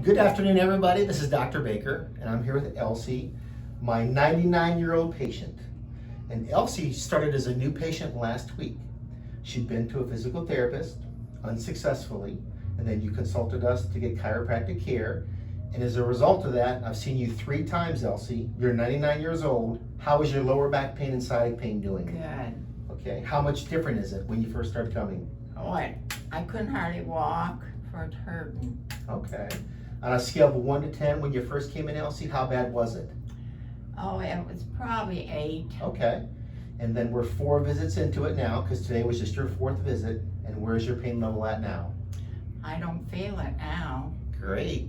Good afternoon, everybody. This is Dr. Baker, and I'm here with Elsie, my 99-year-old patient. And Elsie started as a new patient last week. She'd been to a physical therapist unsuccessfully, and then you consulted us to get chiropractic care. And as a result of that, I've seen you 3 times, Elsie. You're 99 years old. How is your lower back pain and sciatic pain doing? Good. Okay. How much different is it when you first started coming? What? I couldn't hardly walk, for it hurting. Okay. On a scale of 1 to 10, when you first came in, Elsie, how bad was it? Oh, it was probably 8. Okay. And then we're 4 visits into it now, because today was just your 4th visit. And where's your pain level at now? I don't feel it now. Great.